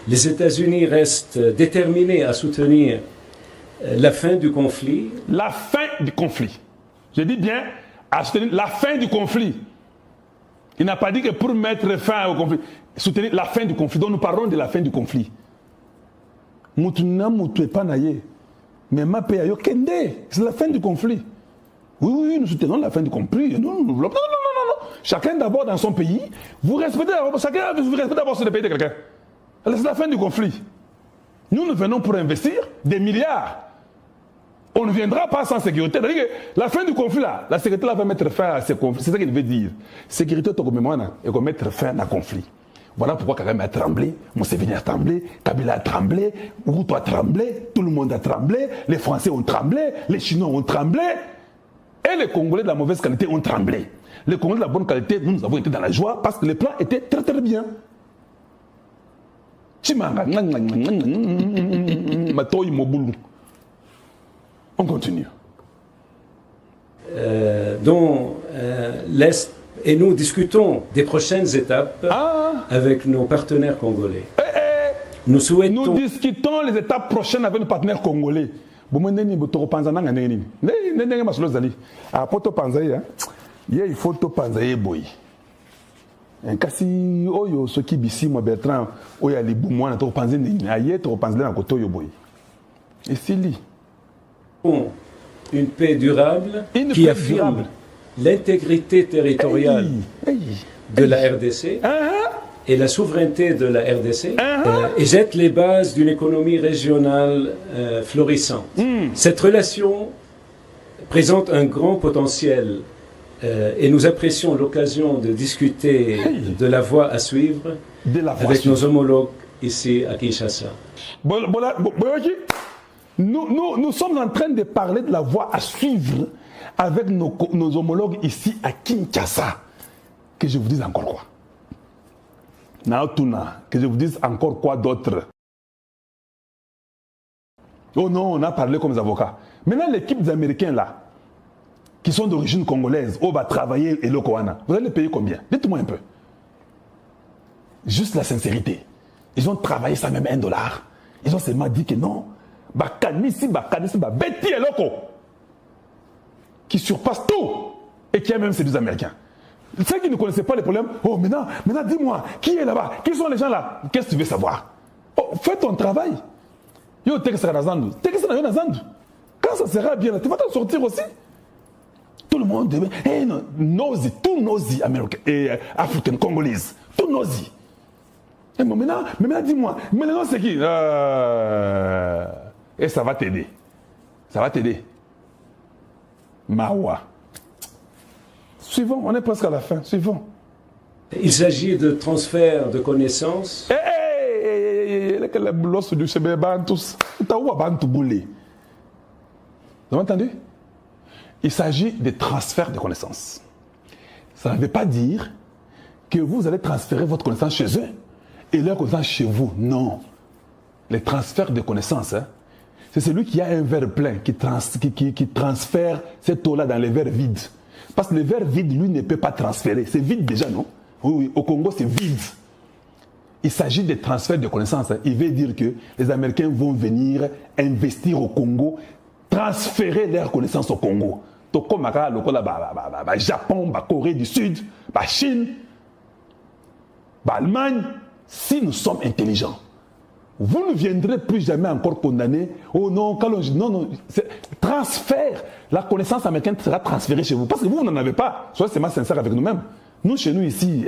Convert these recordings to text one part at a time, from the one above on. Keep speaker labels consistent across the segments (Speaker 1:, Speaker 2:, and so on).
Speaker 1: Les États-Unis restent déterminés à soutenir la fin du conflit.
Speaker 2: La fin du conflit. Je dis bien à soutenir la fin du conflit. Il n'a pas dit que pour mettre fin au conflit, soutenir la fin du conflit. Donc nous parlons de la fin du conflit. C'est la fin du conflit. Oui, nous soutenons la fin du conflit. Non. Chacun d'abord dans son pays. Vous respectez d'abord sur le pays de quelqu'un. C'est la fin du conflit. Nous venons pour investir des milliards. On ne viendra pas sans sécurité. C'est-à-dire que la fin du conflit, là, la sécurité là, va mettre fin à ce conflit. C'est ça qu'il veut dire. Sécurité, et qu'on mettre fin à conflit. Voilà pourquoi Kagame a tremblé, Museveni a tremblé, Kabila a tremblé, Ruto a tremblé, tout le monde a tremblé, les Français ont tremblé, les Chinois ont tremblé, et les Congolais de la mauvaise qualité ont tremblé. Les Congolais de la bonne qualité, nous avons été dans la joie parce que le plan était très très bien. On continue.
Speaker 1: Dont l'Est, et nous discutons des prochaines étapes avec nos partenaires congolais. Nous
Speaker 2: discutons les étapes prochaines avec nos partenaires congolais. Il faut to panzaye boy. Kasi oyo soki bisimo Bertrand oya libumu na to panze nini aye to panze na koto yo boy. Et Sili.
Speaker 1: Une paix durable qui affirme l'intégrité territoriale de la RDC et la souveraineté de la RDC et jette les bases d'une économie régionale florissante. Cette relation présente un grand potentiel et nous apprécions l'occasion de discuter de la voie à suivre avec nos homologues ici à Kinshasa.
Speaker 2: Nous sommes en train de parler de la voie à suivre avec nos homologues ici à Kinshasa. Que je vous dise encore quoi? Que je vous dise encore quoi d'autre? Oh non, on a parlé comme des avocats. Maintenant, l'équipe des Américains là, qui sont d'origine congolaise, va travailler et le Koana, vous allez les payer combien? Dites-moi un peu. Juste la sincérité. Ils ont travaillé ça même $1. Ils ont seulement dit que non. Qui surpasse tout et qui a même séduit les Américains. Ceux qui ne connaissaient pas les problèmes, maintenant dis-moi, qui est là-bas? Qui sont les gens là? Qu'est-ce que tu veux savoir? Fais ton travail. Quand ça sera bien, tu vas t'en sortir aussi. Tout le monde devait. Tous nos Américains et Africains, Congolaises, tous nos mais maintenant dis-moi, maintenant c'est qui? Et ça va t'aider. Ça va t'aider. Mawa. Suivons, on est presque à la fin. Suivons.
Speaker 1: Il s'agit de transfert de connaissances.
Speaker 2: Vous avez entendu? Il s'agit de transfert de connaissances. Ça ne veut pas dire que vous allez transférer votre connaissance chez eux et leur connaissance chez vous. Non. Les transferts de connaissances, c'est celui qui a un verre plein qui transfère cette eau-là dans les verres vides. Parce que le verre vide, lui, ne peut pas transférer. C'est vide déjà, non? Oui, au Congo, c'est vide. Il s'agit de transferts de connaissances. Il veut dire que les Américains vont venir investir au Congo, transférer leurs connaissances au Congo. Donc, comme le Japon, Corée du Sud, Chine, Allemagne, si nous sommes intelligents, vous ne viendrez plus jamais encore condamner. Oh non, non. Transfert. La connaissance américaine sera transférée chez vous. Parce que vous n'en avez pas. Soyez seulement sincères avec nous-mêmes. Nous, chez nous ici,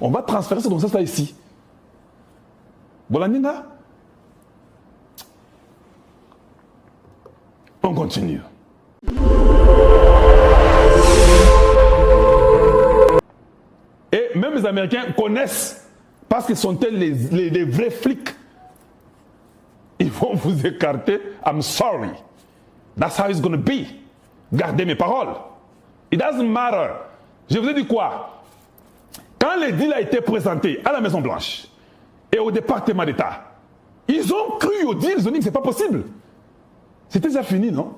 Speaker 2: on va transférer cette connaissance-là ici. Voilà, on continue. Et même les Américains connaissent, parce qu'ils sont les vrais flics. Ils vont vous écarter. I'm sorry. That's how it's going to be. Gardez mes paroles. It doesn't matter. Je vous ai dit quoi? Quand le deal a été présenté à la Maison Blanche et au département d'État, ils ont cru au deal, ils ont dit que ce n'est pas possible. C'était déjà fini, non?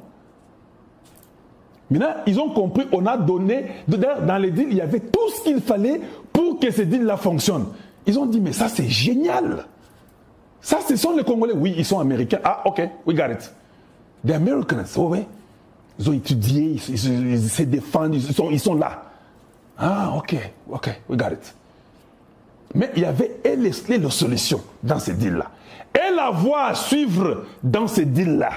Speaker 2: Maintenant, ils ont compris, on a donné, dans les deals, il y avait tout ce qu'il fallait pour que ces deals-là fonctionnent. Ils ont dit, mais ça c'est génial. Ça, ce sont les Congolais. Oui, ils sont américains. Ah, ok, we got it. The Americans, oh, ouais. Ils ont étudié, ils se défendent, ils sont là. Ah, ok, we got it. Mais il y avait les solutions dans ces deals-là. Et la voie à suivre dans ces deals-là.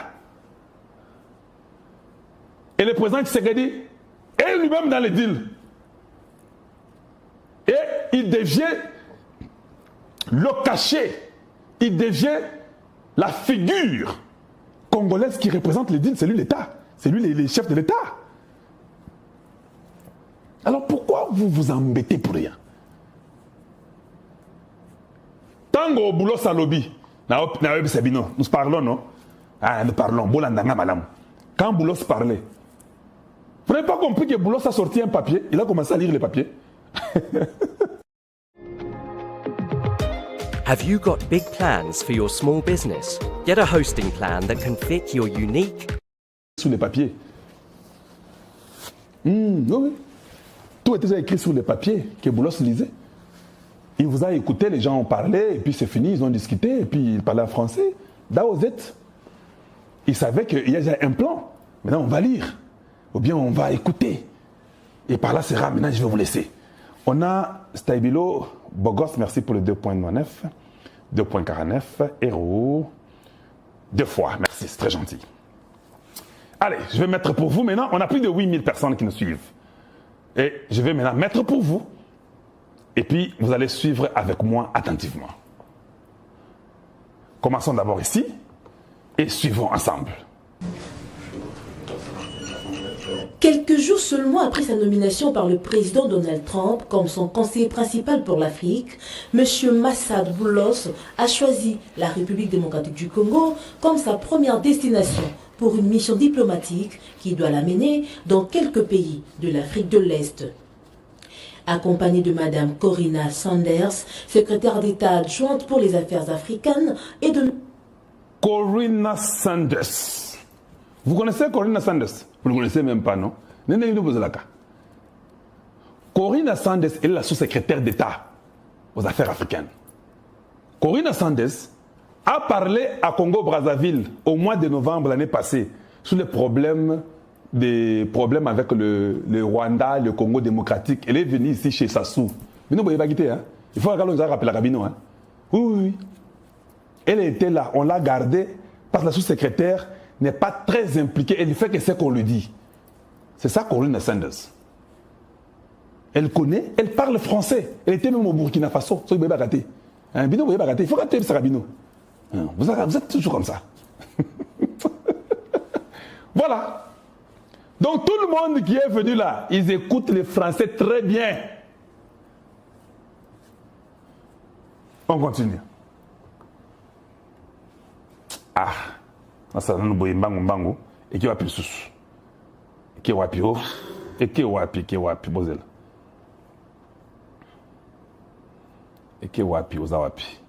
Speaker 2: Et le président Tshisekedi est lui-même dans les deals. Et il devient le cachet. Il devient la figure congolaise qui représente les deals. C'est lui l'État. C'est lui les chefs de l'État. Alors pourquoi vous vous embêtez pour rien? Tango au boulot salobi. Nous parlons, non? Ah, nous parlons. Quand Boulos parlait, vous n'avez pas compris que Boulos a sorti un papier. Il a commencé à lire les papiers.
Speaker 3: Have you got big plans for your small business? Get a hosting plan that can fit your unique...
Speaker 2: Sous les papiers. Oui. Tout était déjà écrit sur les papiers que Boulos lisait. Il vous a écouté, les gens ont parlé, et puis c'est fini, ils ont discuté, et puis ils parlaient en français. That was it. Il savait qu'il y a déjà un plan. Maintenant, on va lire. Ou bien on va écouter. Et par là, c'est rare. Maintenant, je vais vous laisser. On a Staibilo, Bogos, merci pour le 2.99, 2.49, Héros, 2 fois, merci, c'est très gentil. Allez, je vais mettre pour vous maintenant, on a plus de 8000 personnes qui nous suivent. Et je vais maintenant mettre pour vous. Et puis, vous allez suivre avec moi attentivement. Commençons d'abord ici et suivons ensemble.
Speaker 4: Quelques jours seulement après sa nomination par le président Donald Trump comme son conseiller principal pour l'Afrique, M. Massad Boulos a choisi la République démocratique du Congo comme sa première destination pour une mission diplomatique qui doit l'amener dans quelques pays de l'Afrique de l'Est. Accompagnée de Mme Corinna Sanders, secrétaire d'État adjointe pour les affaires africaines, et de...
Speaker 2: Corinna Sanders. Vous connaissez Corinna Sanders? Vous ne le connaissez même pas, non? Corinna Sanders est la sous-secrétaire d'État aux affaires africaines. Corinna Sanders a parlé à Congo-Brazzaville au mois de novembre l'année passée sur les problèmes avec le Rwanda, le Congo démocratique. Elle est venue ici chez Sassou. Mais non, vous pas quitter, hein? Il faut regarder, on a rappelé la cabine, hein? Oui. Elle était là, on l'a gardée parce que la sous-secrétaire n'est pas très impliquée. Elle fait que c'est qu'on lui dit. C'est ça Corinna Sanders. Elle connaît, elle parle français. Elle était même au Burkina Faso. Il faut rater ça, Rabino. Vous êtes toujours comme ça. Voilà. Donc tout le monde qui est venu là, ils écoutent le français très bien. On continue. Ah, ça nous boit mbango et qui va plus sous. Qui va plus haut et qui va plus bozel. Et qui va plus aux awapi.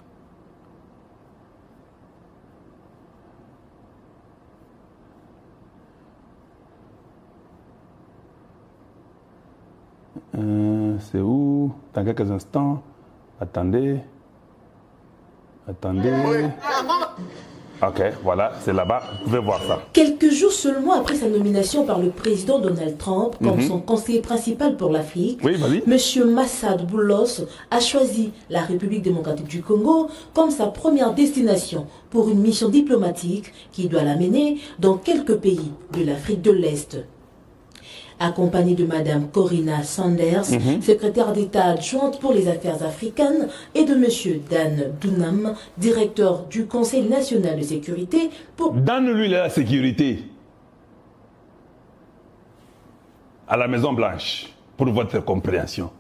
Speaker 2: C'est où? Dans quelques instants. Attendez. Ok, voilà, c'est là-bas. Vous pouvez voir ça.
Speaker 4: Quelques jours seulement après sa nomination par le président Donald Trump comme son conseiller principal pour l'Afrique, M. Massad Boulos a choisi la République démocratique du Congo comme sa première destination pour une mission diplomatique qui doit l'amener dans quelques pays de l'Afrique de l'Est. Accompagnée de Mme Corinna Sanders, secrétaire d'État adjointe pour les affaires africaines, et de M. Dan Dunham, directeur du Conseil national de sécurité pour...
Speaker 2: Donne-lui la sécurité à la Maison-Blanche pour votre compréhension.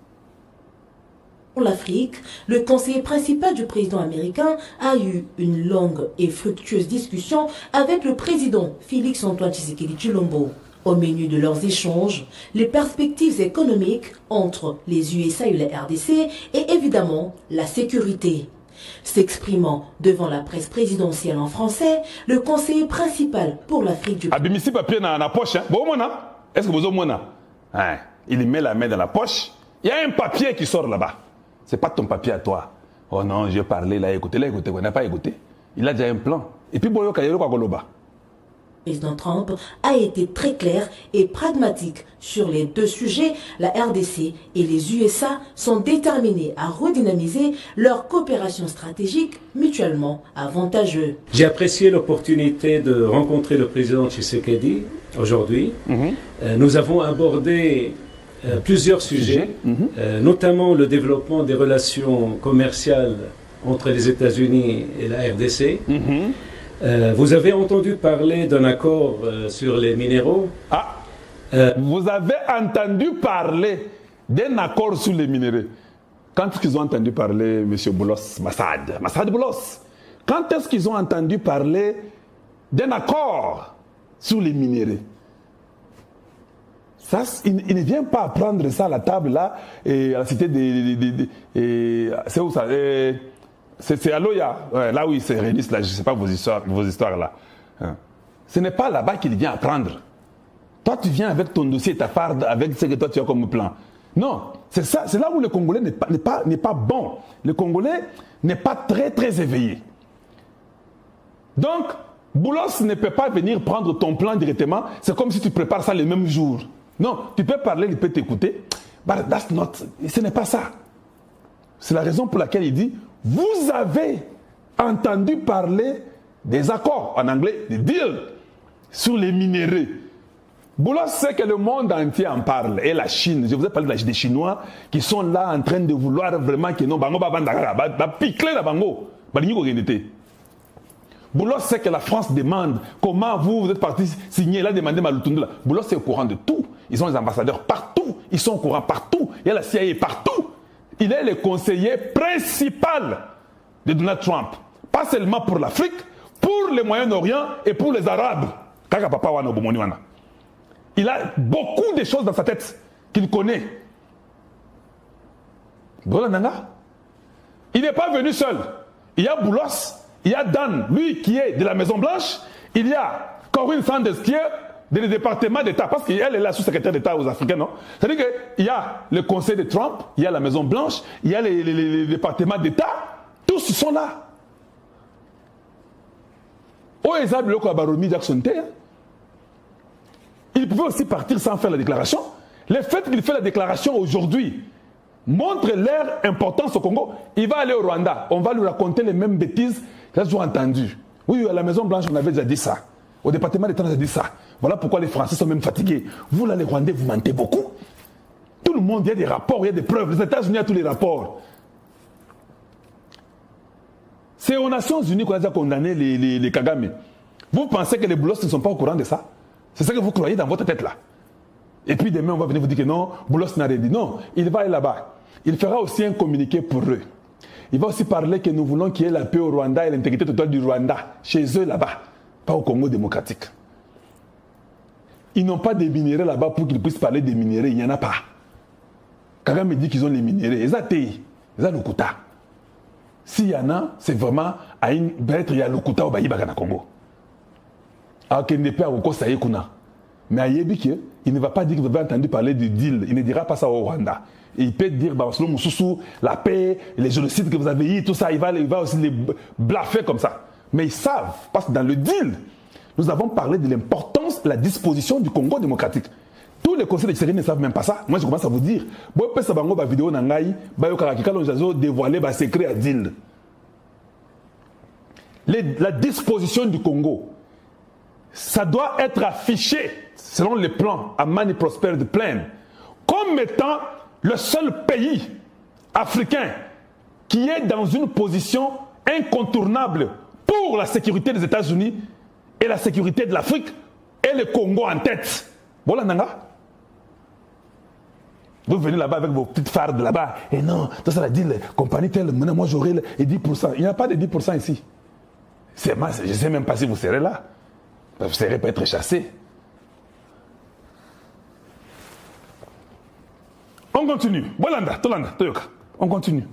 Speaker 4: Pour l'Afrique, le conseiller principal du président américain a eu une longue et fructueuse discussion avec le président Félix-Antoine Tshisekedi Tshilombo. Au menu de leurs échanges, les perspectives économiques entre les USA et la RDC et évidemment la sécurité. S'exprimant devant la presse présidentielle en français, le conseiller principal pour l'Afrique du...
Speaker 2: Abimisi papier na poche, hein? Bon, Est-ce que vous avez hein? Il met la main dans la poche. Il y a un papier qui sort là-bas. Ce n'est pas ton papier à toi. Oh non, j'ai parlé là, écoutez, on n'a pas écouté. Il a déjà un plan. Et puis, Boyo Kayero Kagoloba.
Speaker 4: Le président Trump a été très clair et pragmatique sur les deux sujets. La RDC et les USA sont déterminés à redynamiser leur coopération stratégique mutuellement avantageuse.
Speaker 1: J'ai apprécié l'opportunité de rencontrer le président Tshisekedi aujourd'hui. Nous avons abordé plusieurs sujets, notamment le développement des relations commerciales entre les États-Unis et la RDC. Vous avez entendu parler d'un accord sur les minéraux.
Speaker 2: Vous avez entendu parler d'un accord sur les minéraux. Quand est-ce qu'ils ont entendu parler, M. Boulos, Massad Boulos? Quand est-ce qu'ils ont entendu parler d'un accord sur les minéraux? Ça, il ne vient pas prendre ça à la table là, et à la cité c'est où ça? C'est à Loya, là où ils se réunissent, là, je ne sais pas vos histoires là. Ce n'est pas là-bas qu'il vient apprendre. Toi, tu viens avec ton dossier, ta farde, avec ce que toi tu as comme plan. Non, c'est là où le Congolais n'est pas bon. Le Congolais n'est pas très éveillé. Donc, Boulos ne peut pas venir prendre ton plan directement. C'est comme si tu prépares ça le même jour. Non, tu peux parler, il peut t'écouter. But that's not, ce n'est pas ça. C'est la raison pour laquelle il dit, vous avez entendu parler des accords, en anglais, des deals, sur les minéraux. Boulos sait que le monde entier en parle, et la Chine. Je vous ai parlé des Chinois qui sont là en train de vouloir vraiment que non, bango ba piquer la bango, Boulos sait que la France demande comment vous êtes parti signer, il a demandé Malutundula. Boulos est au courant de tout. Ils ont les ambassadeurs partout, ils sont au courant partout, il y a la CIA partout. Il est le conseiller principal de Donald Trump. Pas seulement pour l'Afrique, pour le Moyen-Orient et pour les Arabes. Il a beaucoup de choses dans sa tête qu'il connaît. Il n'est pas venu seul. Il y a Boulos, il y a Dan, lui qui est de la Maison-Blanche. Il y a Corinne Sanders qui est du département d'État, parce qu'elle est la sous-secrétaire d'État aux Africains, non? C'est-à-dire qu'il y a le conseil de Trump, il y a la Maison-Blanche, il y a les départements d'État, tous sont là. Il pouvait aussi partir sans faire la déclaration. Le fait qu'il fait la déclaration aujourd'hui montre leur importance au Congo. Il va aller au Rwanda, on va lui raconter les mêmes bêtises qu'il a toujours entendues. Oui, à la Maison-Blanche, on avait déjà dit ça. Au département d'État, on a dit ça. Voilà pourquoi les Français sont même fatigués. Vous, là, les Rwandais, vous mentez beaucoup. Tout le monde, il y a des rapports, il y a des preuves. Les États-Unis, il y a tous les rapports. C'est aux Nations Unies qu'on a déjà condamné les Kagame. Vous pensez que les Boulos ne sont pas au courant de ça? C'est ça que vous croyez dans votre tête, là. Et puis demain, on va venir vous dire que non, Boulos n'a rien dit. Non, il va aller là-bas. Il fera aussi un communiqué pour eux. Il va aussi parler que nous voulons qu'il y ait la paix au Rwanda et l'intégrité totale du Rwanda, chez eux là-bas, pas au Congo démocratique. Ils n'ont pas de minéraux là-bas pour qu'ils puissent parler des minéraux, il n'y en a pas. Kagame me dit qu'ils ont les minéraux, ils ont TI, ils ont le Kuta. S'il y en a, c'est vraiment à une peut-être il y a le Kuta au Baïbaka na Congo. Alors qu'il n'est pas au Kosaï Kuna. Mais à Yébike, il ne va pas dire que vous avez entendu parler du deal, il ne dira pas ça au Rwanda. Et il peut dire, la paix, les génocides que vous avez eu, tout ça, il va aussi les blaffer comme ça. Mais ils savent, parce que dans le deal, nous avons parlé de l'importance de la disposition du Congo démocratique. Tous les conseils de Tshisekedi ne savent même pas ça. Moi, je commence à vous dire. Vidéo dévoiler secret à deal. La disposition du Congo, ça doit être affiché, selon les plans, à Mani Prosperity Plan, comme étant le seul pays africain qui est dans une position incontournable pour la sécurité des États-Unis et la sécurité de l'Afrique et le Congo en tête. Voilà, Nanga. Vous venez là-bas avec vos petites fardes là-bas. Et non, tout ça, la dit, compagnie telle, moi j'aurai 10%. Il n'y a pas de 10% ici. Je ne sais même pas si vous serez là. Vous serez pas être chassé. On continue. Bolanda, Tolanda, Toyoka. On continue.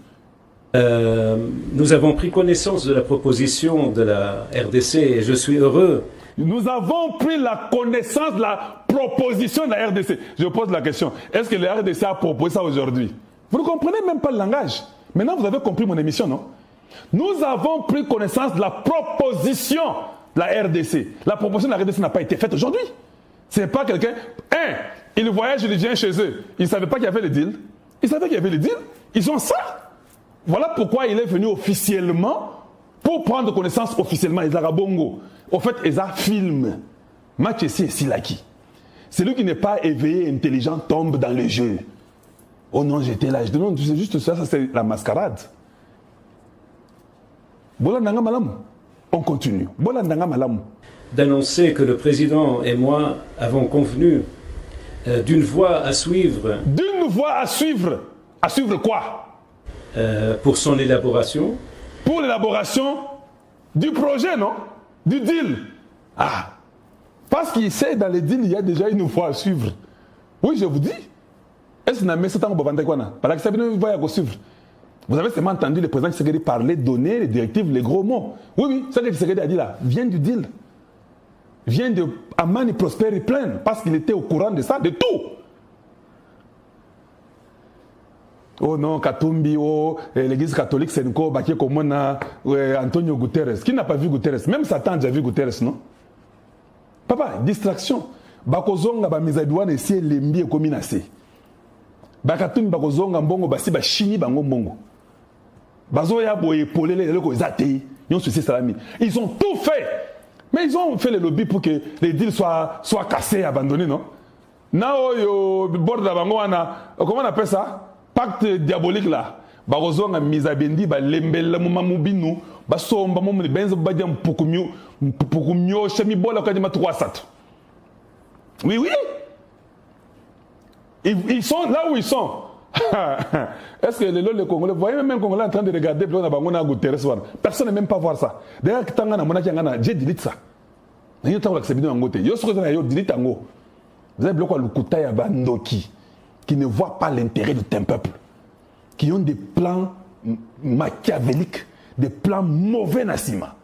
Speaker 1: Nous avons pris connaissance de la proposition de la RDC et je suis heureux
Speaker 2: Nous avons pris la connaissance de la proposition de la RDC. Je pose la question, est-ce que la RDC a proposé ça aujourd'hui? Vous ne comprenez même pas le langage. Maintenant, vous avez compris mon émission, non? Nous avons pris connaissance de la proposition de la RDC. La proposition de la RDC n'a pas été faite aujourd'hui. Ce n'est pas quelqu'un... il voyage, il vient chez eux. Ils ne savaient pas qu'il y avait le deal. Ils savaient qu'il y avait le deal. Ils ont ça. Voilà pourquoi il est venu officiellement pour prendre connaissance officiellement. Ils ont bongo. Au fait, ils ont film. Match ici et Silaki. Celui qui n'est pas éveillé, intelligent, tombe dans le jeu. Oh non, j'étais là. Je dis non, c'est juste ça, c'est la mascarade. On continue.
Speaker 1: D'annoncer que le président et moi avons convenu d'une voie à suivre.
Speaker 2: D'une voie à suivre. À suivre quoi?
Speaker 1: Pour son élaboration.
Speaker 2: Pour l'élaboration du projet, non? Du deal. Ah. Parce qu'il sait, dans les deals, il y a déjà une voie à suivre. Oui, je vous dis. Est-ce que vous avez suivre? Vous avez seulement entendu le président Tshisekedi parler, donner les directives, les gros mots. Oui, ça que Tshisekedi a dit là, vient du deal. Vient de Amani Prosper Plan, parce qu'il était au courant de ça, de tout. Oh non, Katumbi, l'église catholique, c'est une Baké Komona, Antonio Guterres. Qui n'a pas vu Guterres? Même Satan a déjà vu Guterres, non? Papa, distraction. Bakozonga ba mizadouane esi lembi ekominase. Bakatumbi bakozonga mbongo basi ba chini bango mbongo. Bazoya boye polele leko ezate. Ils ont tout fait. Mais ils ont fait le lobby pour que les deals soient cassés, abandonnés, non? Nao bord bango wana, comment on appelle ça? Pacte diabolique là. Bakozonga mizabendi ba lembela mumamubinu, ba somba mumuni benzo badiam pukumyo chemi bola kadima 3 Oui. Ils sont là où ils sont. Est-ce que les Congolais, vous voyez même les Congolais en train de regarder personne n'est même pas voir ça. D'ailleurs, j'ai dit ça. Vous avez bloqué le Koutaya Bandoki qui ne voit pas l'intérêt de ton peuple, qui ont des plans machiavéliques, des plans mauvais Nassima.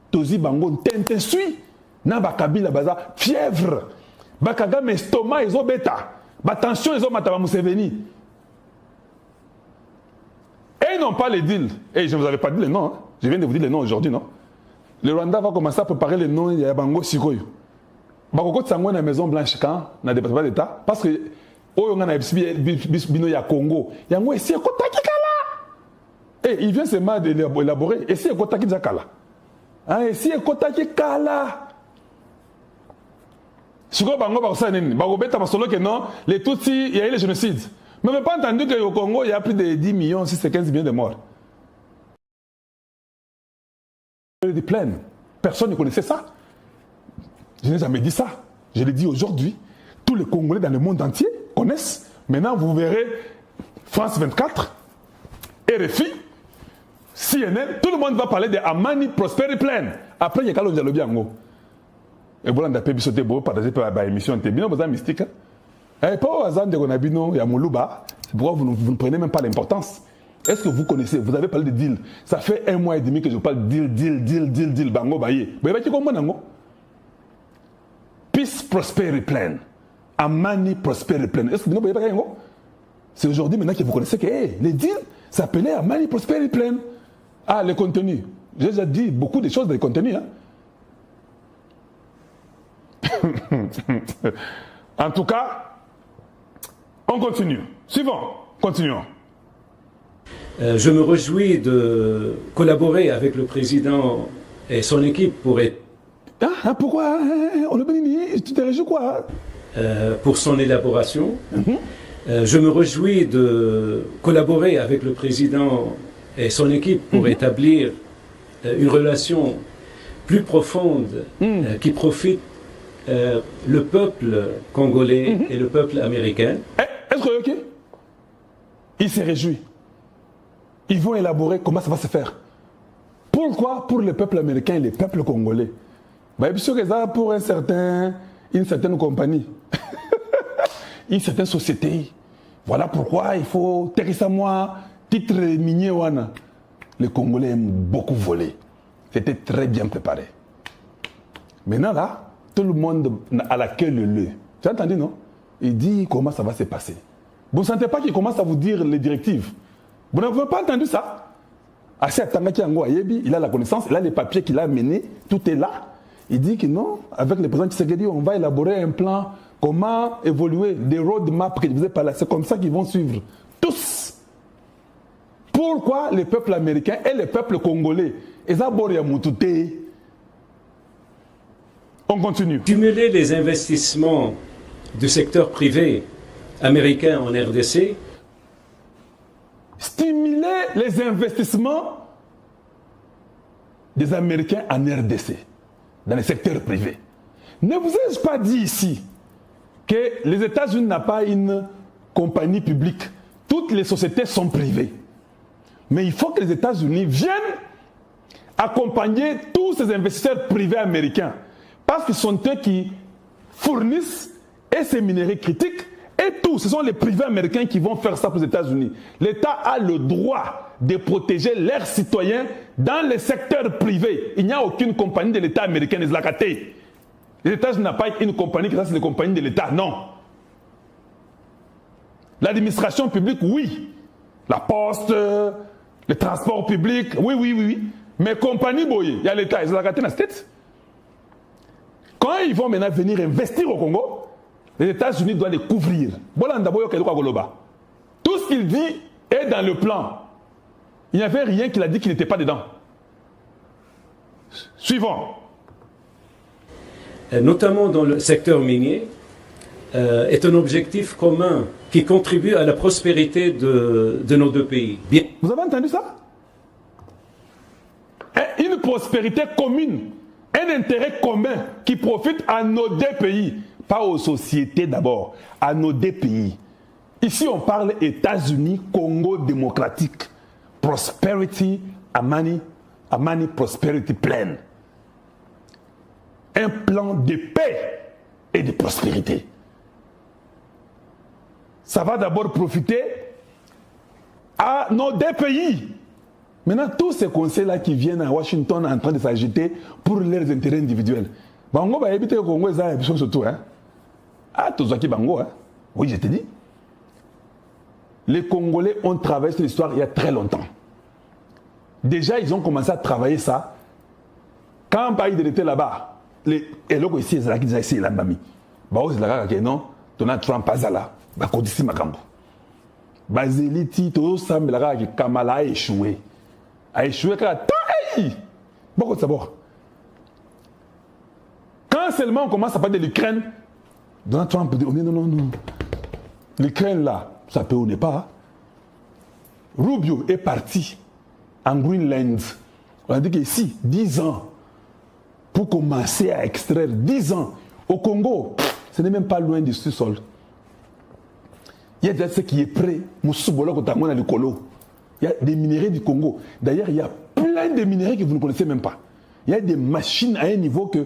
Speaker 2: Tozi Bango, tente suit, Nabakabila Baza, fièvre, Bakagame estomac, ils ont bêta. Attention, ils ont Mataba Museveni. Et ils n'ont pas les deals. Et je ne vous avais pas dit les noms. Hein. Je viens de vous dire les noms aujourd'hui, non? Le Rwanda va commencer à préparer les noms. Il y a Bango Sikoyo. Bakoko Tsangwa na Maison Blanche quand dans le département d'État. Parce que Oyonga Bino ya Congo. Yango ici Kotaki Kala. Et il vient seulement d'élaborer. Ici Kotaki Zakala. Ici Kotaki Kala. Si vous avez non, les Tutsis, il y a eu le génocide. Mais vous n'avez pas entendu qu'au Congo, il y a plus de 10 millions, si c'est 15 millions de morts. Personne ne connaissait ça. Je n'ai jamais dit ça. Je l'ai dit aujourd'hui. Tous les Congolais dans le monde entier connaissent. Maintenant, vous verrez France 24, RFI, CNN, tout le monde va parler de Amani Prosperity Plan. Après, il y a Kalon Dialobi Ango. Et voilà, on a pu partager par l'émission. C'est bien, mystique. Et pas au hasard de Gonabino, il y a Moulouba. C'est pourquoi vous ne prenez même pas l'importance. Est-ce que vous connaissez? Vous avez parlé de deal. Ça fait 1 mois et demi que je parle de deal, bango, baye. Vous voyez comment? Peace Prosperity Plan. Amani Prosperity Plan. Est-ce que vous ne voyez pas? C'est aujourd'hui maintenant que vous connaissez que les deals s'appelaient Amani Prosperity Plan. Ah, les contenus. J'ai déjà dit beaucoup de choses dans les contenus. Hein? En tout cas, on continue. Suivant, continuons.
Speaker 1: Je me réjouis de collaborer avec le président et son équipe pour être...
Speaker 2: pourquoi? Tu te réjouis quoi?
Speaker 1: Pour son élaboration. Je me réjouis de collaborer avec le président et son équipe pour établir une relation plus profonde qui profite le peuple congolais et le peuple américain.
Speaker 2: Est-ce que ok? Il se réjouit. Ils vont élaborer comment ça va se faire. Pourquoi? Pour le peuple américain et le peuple congolais. Bien sûr que ça pour une certaine compagnie, une certaine société. Voilà pourquoi il faut moi titre minier wana. Les Congolais aiment beaucoup voler. C'était très bien préparé. Maintenant là, tout le monde a la queue leu. Tu as entendu, non? Il dit comment ça va se passer. Vous ne sentez pas qu'il commence à vous dire les directives? Vous n'avez pas entendu ça? Assez Tangaki Ango Ayebi, il a la connaissance, il a les papiers qu'il a menés, tout est là. Il dit que non, avec le président Tshisekedi, on va élaborer un plan, comment évoluer, des roadmaps que je vous ai parlé. C'est comme ça qu'ils vont suivre. Tous. Pourquoi le peuple américain et le peuple congolais? On continue.
Speaker 1: Stimuler les investissements du secteur privé américain en RDC.
Speaker 2: Stimuler les investissements des Américains en RDC, dans le secteur privé. Ne vous ai-je pas dit ici que les États-Unis n'ont pas une compagnie publique? Toutes les sociétés sont privées. Mais il faut que les États-Unis viennent accompagner tous ces investisseurs privés américains. Parce que ce sont eux qui fournissent et ces minerais critiques et tout. Ce sont les privés américains qui vont faire ça pour les États-Unis. L'État a le droit de protéger leurs citoyens dans le secteur privé. Il n'y a aucune compagnie de l'État américain, les Zlakaté. Les États-Unis n'ont pas une compagnie, ça c'est une compagnie de l'État, non. L'administration publique, oui. La poste, le transport public, oui. Mais compagnie, il y a l'État, ils ont la dans la tête. Quand ils vont maintenant venir investir au Congo, les États-Unis doivent les couvrir. Tout ce qu'il dit est dans le plan. Il n'y avait rien qu'il a dit qu'il n'était pas dedans. Suivant.
Speaker 1: Notamment dans le secteur minier, est un objectif commun qui contribue à la prospérité de nos deux pays. Bien.
Speaker 2: Vous avez entendu ça? Une prospérité commune, un intérêt commun qui profite à nos deux pays, pas aux sociétés d'abord, à nos deux pays. Ici, on parle États-Unis, Congo démocratique. Prosperity, Amani Prosperity Plan. Un plan de paix et de prospérité. Ça va d'abord profiter à nos deux pays. Maintenant, tous ces conseils-là qui viennent à Washington en train de s'agiter pour leurs intérêts individuels. Bango va éviter le Congo, ça surtout. Ah, tout ça qui Bango, oui, je te dis. Les Congolais ont travaillé sur l'histoire il y a très longtemps. Déjà, ils ont commencé à travailler ça. Quand Biden était là-bas, et là, ici, ils ont dit ici, la mamie. Bah, ils ont dit non, Donald Trump pas là. Bah, qu'on dit ma cambo. Bah, Zéliti, tout ça, mais là, Kamala a échoué. A échoué quand beaucoup de savoir. Quand seulement on commence à parler de l'Ukraine, Donald Trump dit non. L'Ukraine là, ça peut ou n'est pas. Rubio est parti en Greenland. On a dit qu'ici, 10 ans pour commencer à extraire 10 ans. Au Congo, ce n'est même pas loin du sous-sol. Il y a déjà ce qui est prêt. Il y a des minéraux du Congo. D'ailleurs, il y a plein de minéraux que vous ne connaissez même pas. Il y a des machines à un niveau que,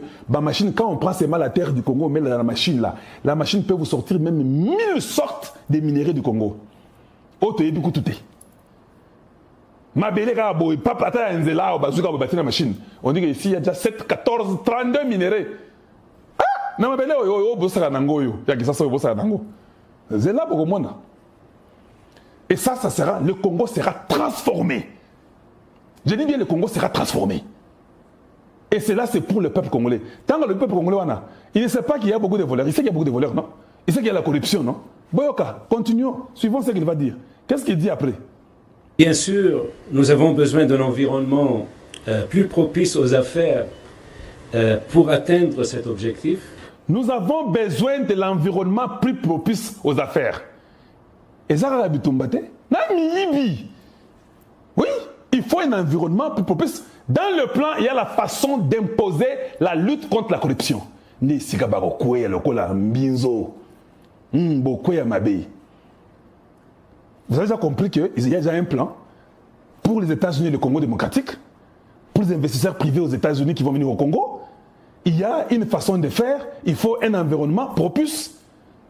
Speaker 2: quand on prend seulement la terre du Congo, on met dans la machine là. La machine peut vous sortir même 1000 sortes de minéraux du Congo. On dit qu'ici, il y a déjà 7, 14, 32 minéraux. C'est là pour moi. Et ça sera, le Congo sera transformé. Je dis bien le Congo sera transformé. Et cela, c'est pour le peuple congolais. Tant que le peuple congolais, il ne sait pas qu'il y a beaucoup de voleurs. Il sait qu'il y a beaucoup de voleurs, non? Il sait qu'il y a la corruption, non? Boyoka, continuons. Suivons ce qu'il va dire. Qu'est-ce qu'il dit après?
Speaker 1: Bien sûr, nous avons besoin d'un environnement plus propice aux affaires pour atteindre cet objectif.
Speaker 2: Nous avons besoin de l'environnement plus propice aux affaires. Et ça, oui, il faut un environnement plus propice. Dans le plan, il y a la façon d'imposer la lutte contre la corruption. Vous avez déjà compris qu'il y a déjà un plan pour les États-Unis et le Congo démocratique, pour les investisseurs privés aux États-Unis qui vont venir au Congo. Il y a une façon de faire, il faut un environnement propice.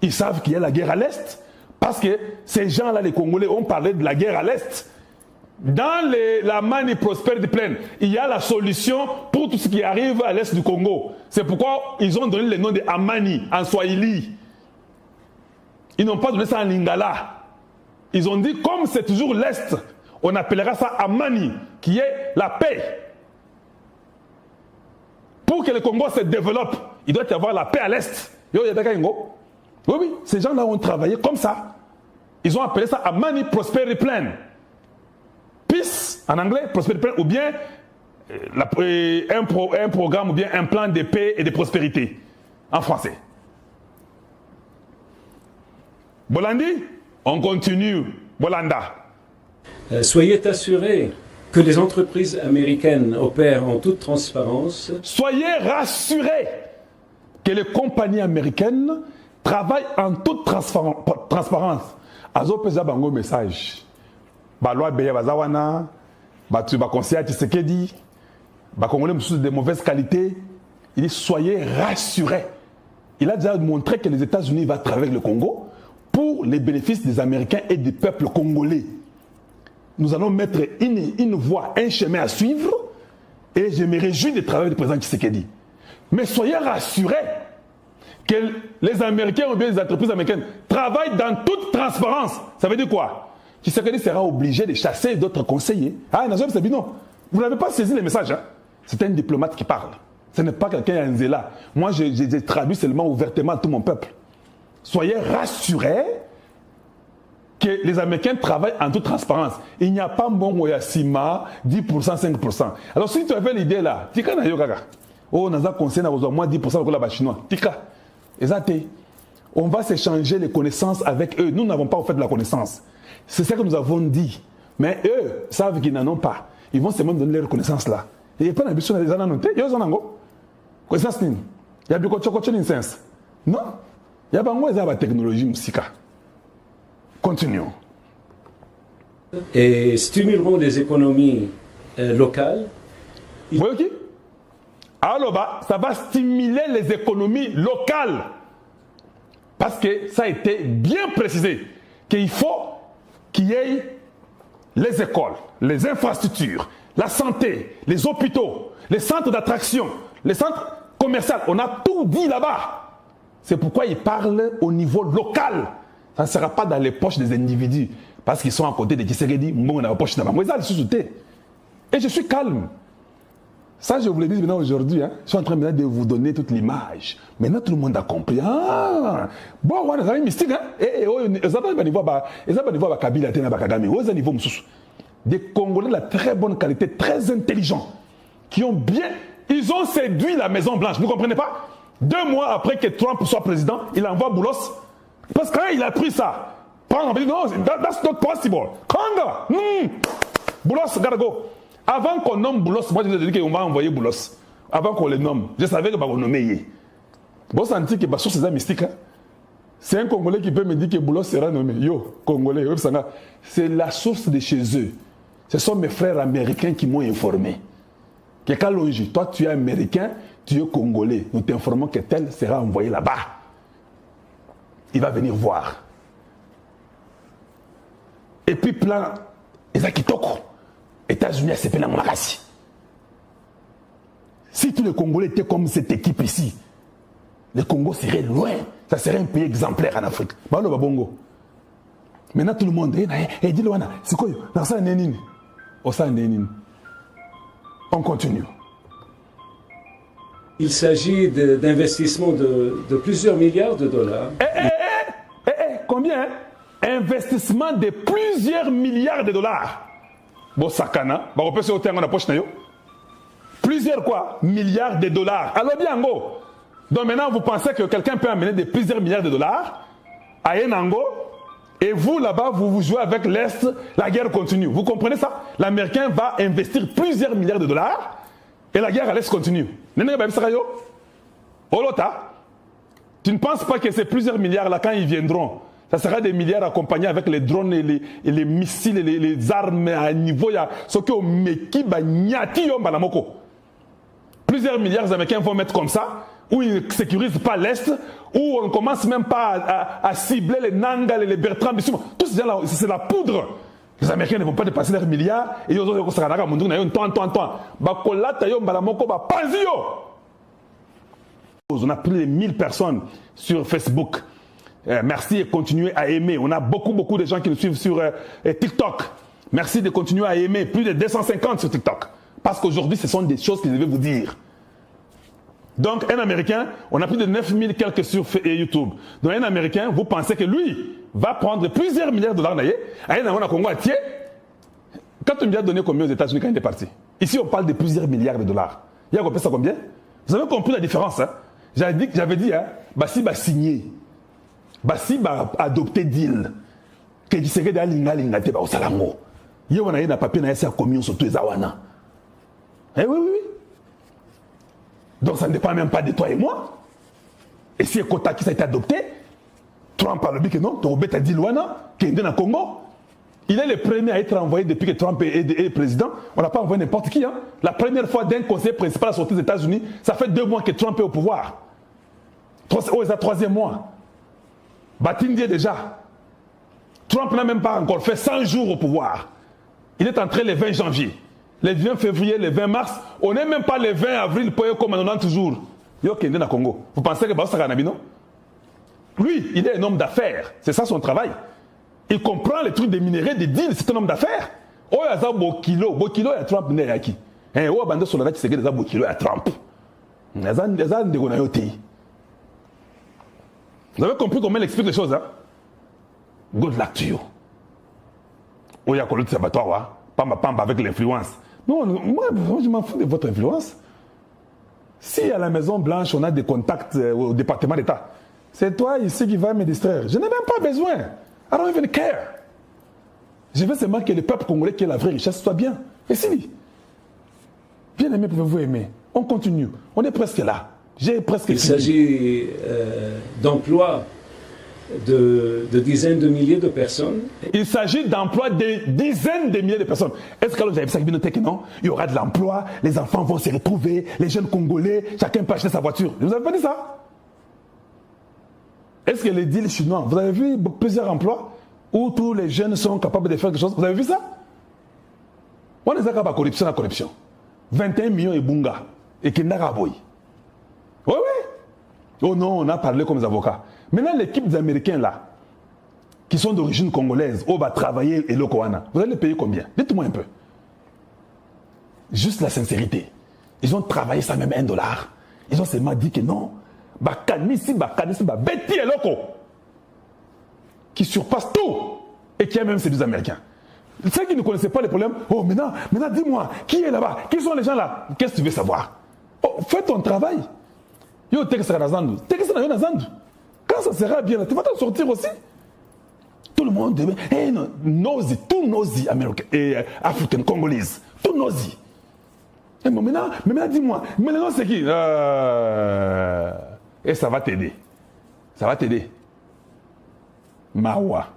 Speaker 2: Ils savent qu'il y a la guerre à l'Est, parce que ces gens-là, les Congolais, ont parlé de la guerre à l'Est. Dans la Mani Prosperity Plan, il y a la solution pour tout ce qui arrive à l'est du Congo. C'est pourquoi ils ont donné le nom de Amani en Swahili. Ils n'ont pas donné ça en Lingala. Ils ont dit, comme c'est toujours l'est, on appellera ça Amani, qui est la paix. Pour que le Congo se développe, il doit y avoir la paix à l'est. Oui, ces gens-là ont travaillé comme ça. Ils ont appelé ça Amani Prosperity Plan. Peace, en anglais, Prosperity Plan, ou bien un programme, ou bien un plan de paix et de prospérité, en français. Bolandi, on continue. Bolanda.
Speaker 1: Soyez assurés que les entreprises américaines opèrent en toute transparence.
Speaker 2: Soyez rassurés que les compagnies américaines travaillent en toute transparence. Azo pesa bango message. Balwa beya bazawana, batu ba conseiller Tshisekedi, ba congolais de mauvaise qualité. Il dit soyez rassurés. Il a déjà montré que les États-Unis vont travailler avec le Congo pour les bénéfices des Américains et du peuple congolais. Nous allons mettre une voie, un chemin à suivre, et je me réjouis du travail du président Tshisekedi. Mais soyez rassurés que les Américains ou bien les entreprises américaines travaillent dans toute transparence. Ça veut dire quoi? Tshisekedi sera obligé de chasser d'autres conseillers. Ah, non, vous n'avez pas saisi le message. Hein? C'est un diplomate qui parle. Ce n'est pas quelqu'un en zéla. Moi, j'ai traduit seulement ouvertement à tout mon peuple. Soyez rassurés que les Américains travaillent en toute transparence. Il n'y a pas bon Sima, 10%, 5%. Alors si tu avais l'idée là, tika na yo kaka. Oh, on a conseillé à moins 10% de la chinois. Tika. Exactement. On va s'échanger les connaissances avec eux. Nous n'avons pas fait de la connaissance. C'est ça que nous avons dit. Mais eux savent qu'ils n'en ont pas. Ils vont seulement donner leur connaissance là. Il n'y a pas d'ambition des ananotés. Il y a des anango. Connaissance nini. Il y a du coach sens. Non. Il y a pas de technologie musique. Continuons.
Speaker 1: Et stimuleront les économies locales.
Speaker 2: Oui, ok. Alors, ça va stimuler les économies locales. Parce que ça a été bien précisé qu'il faut qu'il y ait les écoles, les infrastructures, la santé, les hôpitaux, les centres d'attraction, les centres commerciaux. On a tout dit là-bas. C'est pourquoi ils parlent au niveau local. Ça ne sera pas dans les poches des individus. Parce qu'ils sont à côté de Tshisekedi, moi, dans la poche de ma maison. Et je suis calme. Ça, je vous le dis maintenant aujourd'hui. Hein. Je suis en train maintenant de vous donner toute l'image. Maintenant, tout le monde a compris. Ah, bon, on a un mystique. Des Congolais de la très bonne qualité, très intelligents, qui ont bien. Ils ont séduit la Maison-Blanche. Vous ne comprenez pas? 2 mois après que Trump soit président, il envoie Boulos. Parce que quand il a pris ça, non, that's not possible. Kanga, Boulos, gotta go. Avant qu'on nomme Boulos, moi je vous ai dit qu'on va envoyer Boulos. Avant qu'on le nomme, je savais que on nommait. Vous sentez que sur ces mystiques, c'est un Congolais qui peut me dire que Boulos sera nommé. Yo, Congolais, c'est la source de chez eux. Ce sont mes frères américains qui m'ont informé. Que quand l'on dit, toi tu es américain, tu es Congolais. Nous t'informons que tel sera envoyé là-bas. Il va venir voir. Et puis plan Ezakitoko, États-Unis, c'est plein Makassi. Si tous les Congolais étaient comme cette équipe ici, le Congo serait loin. Ça serait un pays exemplaire en Afrique. Bongo. Maintenant tout le monde, dis-le, c'est quoi? On continue.
Speaker 1: Il s'agit d'investissements de plusieurs milliards de dollars.
Speaker 2: Combien? Investissement de plusieurs milliards de dollars. Bon, sakana, on peut se ôter en poche. Plusieurs quoi? Milliards de dollars. Alors bien, go. Donc maintenant, vous pensez que quelqu'un peut amener de plusieurs milliards de dollars à Yenango et vous, là-bas, vous jouez avec l'Est, la guerre continue. Vous comprenez ça? L'Américain va investir plusieurs milliards de dollars et la guerre à l'Est continue. Olota, tu ne penses pas que ces plusieurs milliards là, quand ils viendront, ça sera des milliards accompagnés avec les drones et les missiles et les armes à niveau. Il y a ce que plusieurs milliards d'Américains vont mettre comme ça, où ils ne sécurisent pas l'Est, où on ne commence même pas à cibler les Nangal et les Bertrand. Tout ça, c'est la poudre. Les Américains ne vont pas dépasser leurs milliards et ils ont dit on a plus de 1000 personnes sur Facebook. Merci et continuez à aimer. On a beaucoup de gens qui nous suivent sur TikTok. Merci de continuer à aimer. Plus de 250 sur TikTok. Parce qu'aujourd'hui, ce sont des choses que je vais vous dire. Donc, un Américain, on a plus de 9000 quelques sur YouTube. Donc, un Américain, vous pensez que lui va prendre plusieurs milliards de dollars d'ailleurs. Quand on lui a donné combien aux États-Unis quand il est parti? Ici, on parle de plusieurs milliards de dollars. Il y a compris ça combien? Vous avez compris la différence, hein? J'avais dit, hein, Bassi va signer. Bassi va adopter deal. Que tu serais dans l'ingalité, au Salango. Il y a un papier dans la communion sur tous les Awana. Eh oui. Donc ça ne dépend même pas de toi et moi. Et si le quota qui a été adopté, Trump a le dit que non, ton bête a dit Luana, qui est dans le Congo. Il est le premier à être envoyé depuis que Trump est président. On n'a pas envoyé n'importe qui. Hein. La première fois d'un conseiller principal à sortir des États-Unis, ça fait 2 mois que Trump est au pouvoir. C'est le 3e mois. Batindi déjà. Trump n'a même pas encore fait 100 jours au pouvoir. Il est entré le 20 janvier. Le 20 février, le 20 mars, on n'est même pas le 20 avril pour comme on a toujours. Yo Kende na Congo. Vous pensez que Baoussa Kanabi, non? Lui, il est un homme d'affaires. C'est ça son travail. Il comprend les trucs des minéraux, des deals, c'est un homme d'affaires. Oh, il y a ça, Bokilo. Bokilo, il y a Trump, il y a qui? Oh, bande sur la date, c'est que Bokilo, il y a Trump. Il y a des Gonayoté. Vous avez compris comment il explique les choses, hein? Good luck to you. Oh, il y a Colotte Sabatoire, Pamba avec l'influence. Non, moi, je m'en fous de votre influence. Si à la Maison Blanche, on a des contacts au département d'État, c'est toi ici qui vas me distraire. Je n'ai même pas besoin. I don't even care. Je veux seulement que le peuple congolais qui est la vraie richesse soit bien. Et si, bien aimé, pouvez-vous aimer? On continue. On est presque là.
Speaker 1: Il s'agit d'emplois de dizaines de milliers de personnes.
Speaker 2: Il s'agit d'emplois de dizaines de milliers de personnes. Est-ce que vous avez noté que non? Il y aura de l'emploi, les enfants vont se retrouver, les jeunes Congolais, chacun peut acheter sa voiture. Vous n'avez pas dit ça? Est-ce que les deals chinois, vous avez vu plusieurs emplois où tous les jeunes sont capables de faire quelque chose? Vous avez vu ça? On est à corruption, la corruption. 21 millions et bunga. Et Kendaraboy. Oui. Oh non, on a parlé comme des avocats. Maintenant, l'équipe des Américains là, qui sont d'origine congolaise, va travailler et l'Okoana, vous allez les payer combien? Dites-moi un peu. Juste la sincérité. Ils ont travaillé ça même $1. Ils ont seulement dit que non. Betty et Loko. Qui surpasse tout. Et qui a même ces 2 Américains. Ceux qui ne connaissaient pas les problèmes, oh maintenant dis-moi, qui est là-bas? Qui sont les gens là? Qu'est-ce que tu veux savoir? Oh, fais ton travail. Yo, quand ça sera bien, tu vas t'en sortir aussi. Tout le monde dit, nosy, tout nosy, américain et africain, congolaise, tout nosy. Mais maintenant, dis-moi, maintenant c'est qui? Et ça va t'aider. Ça va t'aider. Mawa.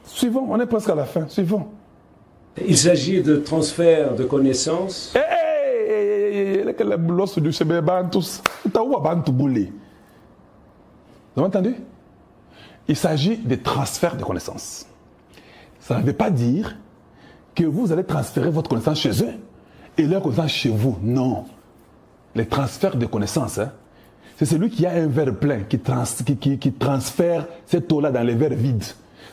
Speaker 2: Suivons, on est presque à la fin. Suivons.
Speaker 1: Il s'agit de transfert de connaissances.
Speaker 2: Vous avez entendu? Il s'agit de transfert de connaissances. Ça ne veut pas dire que vous allez transférer votre connaissance chez eux et leur connaissance chez vous. Non. Les transferts de connaissances, hein, c'est celui qui a un verre plein qui transfère cette eau-là dans les verres vides.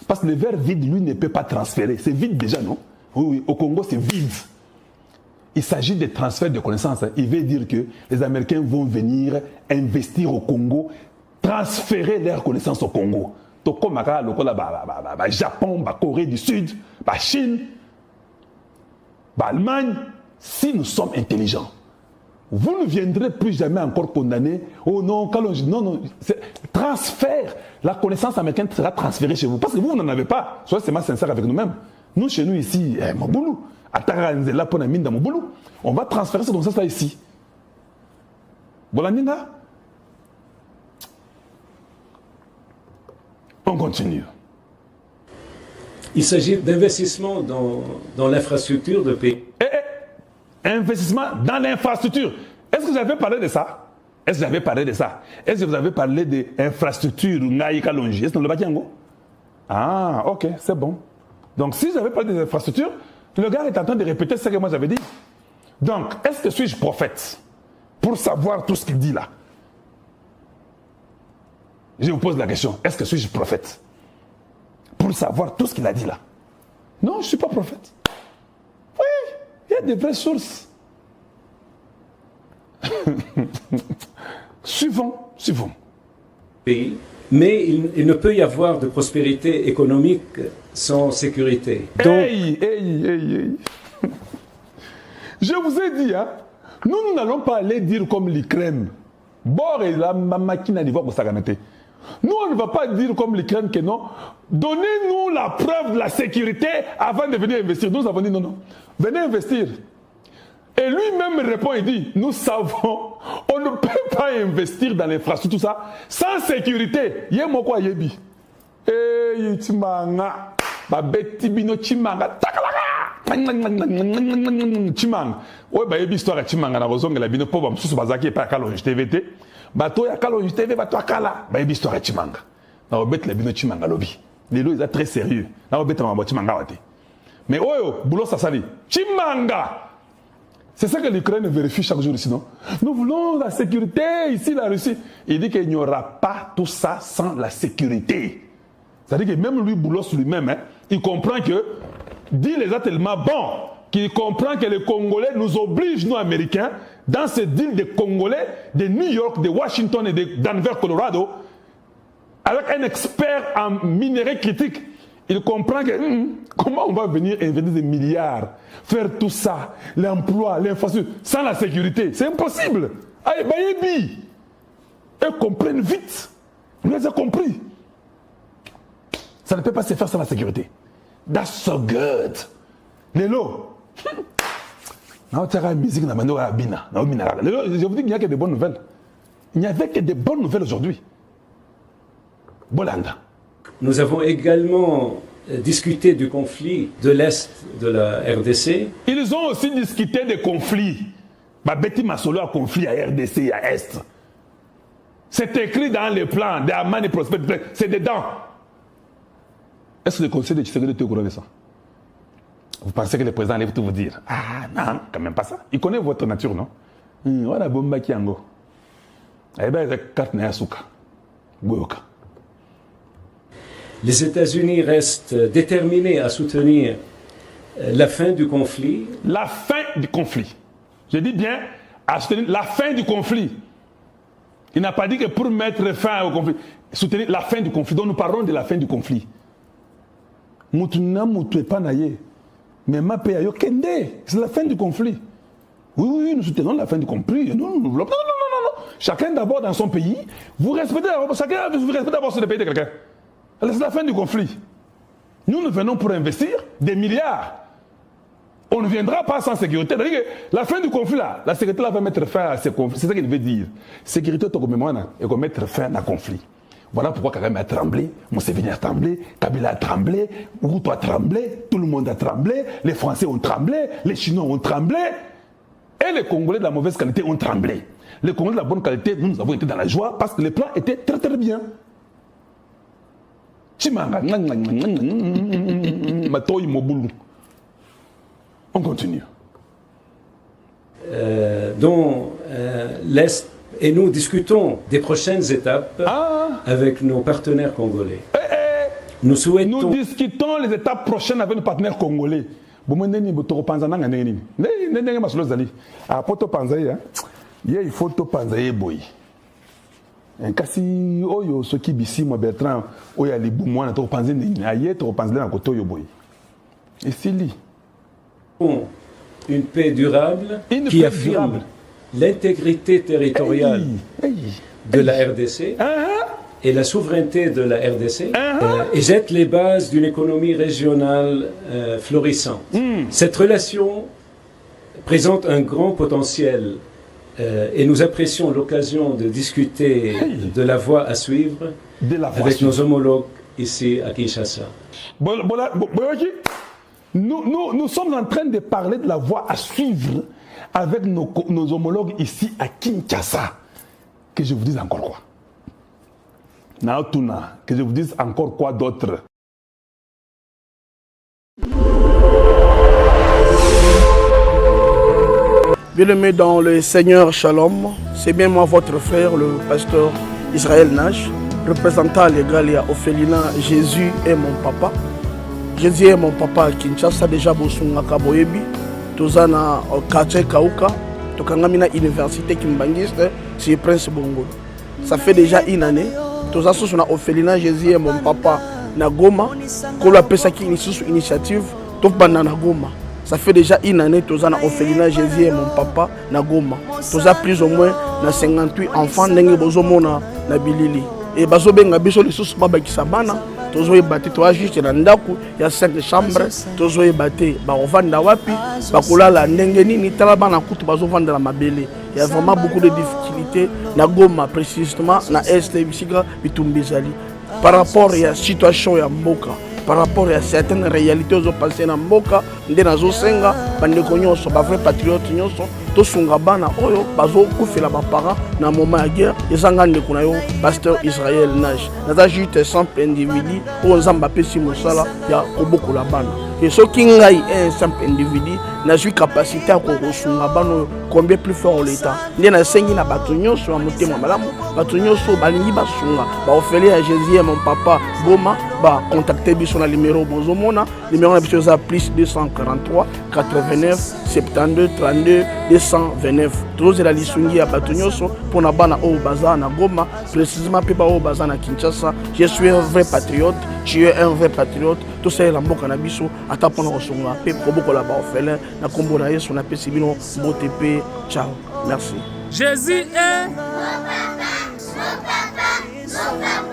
Speaker 2: Parce que le verre vide, lui, ne peut pas transférer. C'est vide déjà, non? Oui, au Congo, c'est vide. Il s'agit de transferts de connaissances. Hein. Il veut dire que les Américains vont venir investir au Congo, transférer leurs connaissances au Congo. Donc, comme le Japon, la Corée du Sud, la Chine, l'Allemagne, si nous sommes intelligents, vous ne viendrez plus jamais encore condamner. Oh non, non. Transfert. La connaissance américaine sera transférée chez vous. Parce que vous n'en avez pas. Soyez seulement sincères avec nous-mêmes. Nous, chez nous ici, Moboulou, on va transférer cette connaissance-là ici. Bolandinga. On continue.
Speaker 1: Il s'agit d'investissement dans l'infrastructure de pays.
Speaker 2: Investissement dans l'infrastructure. Est-ce que vous avez parlé de ça? Est-ce que vous avez parlé de ça? Est-ce que vous avez parlé d'infrastructure? Est-ce que vous avez Ah, ok, c'est bon. Donc, si j'avais parlé des infrastructures, le gars est en train de répéter ce que moi j'avais dit. Donc, est-ce que suis-je prophète pour savoir tout ce qu'il dit là? Je vous pose la question, est-ce que suis-je prophète pour savoir tout ce qu'il a dit là? Non, je ne suis pas prophète. Oui, il y a des vraies sources. Suivons.
Speaker 1: Mais il ne peut y avoir de prospérité économique sans sécurité.
Speaker 2: Donc... Hey. Je vous ai dit, hein, nous n'allons pas aller dire comme l'Ukraine. Bord et la machine à niveau pour s'agamenter. Nous, on ne va pas dire comme l'Ukraine que non. Donnez-nous la preuve de la sécurité avant de venir investir. Nous avons dit non. Venez investir. Et lui-même répond et dit, nous savons, on ne peut pas investir dans l'infrastructure, tout ça, sans sécurité. Yemoko yebi. Chimanga. Babeti bino chimanga. Chimanga. Ouais, bah, yebi histoire chimanga na rozonga la bino poba msusu bazaki et pas kalonge TVT. Bato ya kalonge TV bato akala. Bah, yebi histoire chimanga. Na obet la bino chimanga lobby. Les lois sont très sérieux. Na obet ma chimanga wate. Mais oyo, boulot ça sali. Chimanga. C'est ça que l'Ukraine vérifie chaque jour ici, non? Nous voulons la sécurité ici, la Russie. Il dit qu'il n'y aura pas tout ça sans la sécurité. C'est-à-dire que même lui, Boulos lui-même, hein, il comprend que, dit les a tellement bon, qu'il comprend que les Congolais nous obligent, nous Américains, dans ce deal des Congolais, de New York, de Washington et de Denver, Colorado, avec un expert en minerais critiques. Il comprend que comment on va venir investir des milliards, faire tout ça, l'emploi, l'infrastructure, sans la sécurité. C'est impossible. Aïe, baïbi. Ils comprennent vite. Vous les avez compris. Ça ne peut pas se faire sans la sécurité. That's so good. Lélo. Je vous dis qu'il n'y a que de bonnes nouvelles. Il n'y avait que de bonnes nouvelles aujourd'hui. Bolanda.
Speaker 1: Nous avons également discuté du conflit de l'Est de la RDC.
Speaker 2: Ils ont aussi discuté des conflits. Betty Masolo a conflit à RDC et à Est. C'est écrit dans les plans d'Aman et Prosper. C'est dedans. Est-ce que le conseil de Tshisekedi est au courant de ça? Vous pensez que le président allait tout vous dire? Ah non, quand même pas ça. Il connaît votre nature, non? On a bomba qui ango. Eh bien, c'est carte Nayasuka. Goyoka.
Speaker 1: Les États-Unis restent déterminés à soutenir la fin du conflit.
Speaker 2: La fin du conflit. Je dis bien à soutenir la fin du conflit. Il n'a pas dit que pour mettre fin au conflit, soutenir la fin du conflit. Donc nous parlons de la fin du conflit. Moutuna moutou pas naïe. Mais ma paix ayo kende. C'est la fin du conflit. Oui, nous soutenons la fin du conflit. Non. Chacun d'abord dans son pays. Vous respectez d'abord sur le pays de quelqu'un. C'est la fin du conflit. Nous venons pour investir des milliards. On ne viendra pas sans sécurité. C'est-à-dire que la fin du conflit, là, la sécurité là, va mettre fin à ce conflit. C'est ça qu'il veut dire. Sécurité, et qu'on mettre fin à conflit. Voilà pourquoi Kagame a tremblé, Museveni a tremblé, Kabila a tremblé, Ruto a tremblé, tout le monde a tremblé, les Français ont tremblé, les Chinois ont tremblé, et les Congolais de la mauvaise qualité ont tremblé. Les Congolais de la bonne qualité, nous avons été dans la joie parce que les plans étaient très très bien. Chimanga, Matoyi Mobulu. On continue.
Speaker 1: Dont l'Est, et nous discutons des prochaines étapes avec nos partenaires congolais. Nous souhaitons...
Speaker 2: Nous discutons les étapes prochaines avec nos partenaires congolais. Il faut to panzaye boy. Kasi oyo soki bisimo Bertrand oya libu mwana to panze nini aye to panze na koto yo boy. Et Sili.
Speaker 1: Une paix durable qui affirme l'intégrité territoriale de la RDC et la souveraineté de la RDC et jette les bases d'une économie régionale florissante. Cette relation présente un grand potentiel et nous apprécions l'occasion de discuter de la voie à suivre avec nos homologues ici à Kinshasa.
Speaker 2: Nous sommes en train de parler de la voie à suivre avec nos homologues ici à Kinshasa. Que je vous dise encore quoi? Que je vous dise encore quoi d'autre?
Speaker 5: Bien-aimés dans le Seigneur Shalom, c'est bien moi votre frère, le pasteur Israël Nash, représentant légal à Ophelina. Jésus est mon papa. Jésus est mon papa à Kinshasa, déjà Bosunga Kaboyebi, Tozana quartier Kauka, Tokangamina Université Kimbangiste, c'est Prince Bongo. Ça fait déjà une année. Toza sous na Ophelina, Jésus est mon papa na Goma. Qu'on appelle ça qui initiative, Top Banana Goma. Ça fait déjà une année que Tozana Ophelina Jésus et mon papa na Goma. Toza plus ou moins na 58 enfants n'engue bozomona na bilili. Et bazo benga biso les sous baba kisabana. Tozo ebate toa juste na ndaku ya 5 chambres. Tozo ebate ba ovanda wapi ba kolala ndenge nini tala bana kutu bazo vanda la mabele. Il y a vraiment beaucoup de difficultés na Goma précisément na est bisika bitumbizali. Par rapport à la situation ya mboka. Par rapport à certaines réalités aux passées dans Mboka, ndé nazo senga bandeko nyonso ba vrai patriote nyonso to sunga bana oyo bazo kufela ba parents na moment ya guerre ezanga ndeko na yo pasteur Israël Nash. Naza juste simple individu o nzamba pesi mosala ya kobokola bana. Et ce qui ngai un simple individu na j'ai capacité à kosunga bana combien plus fort l'état. Ndé na sengi na bato nyonso ya motema malamu bato nyonso balingi basunga ba ofele à Jésus mon papa Goma ba contacter biso na numéro bozomona numéro na biso za plus 243 89 72 32 229 tous la lisungi ya bato nyonso pour na bana o baza na Goma précisément pe ba o baza na Kinshasa. Je suis un vrai patriote, tu es un vrai patriote. Tout ça la mboka na biso ata pona osonga pe kobokola ba ofele na kombo na Yesu na pesi bino mbotepe. Ciao, merci.
Speaker 6: Jésus est
Speaker 7: mon papa, mon papa, mon papa.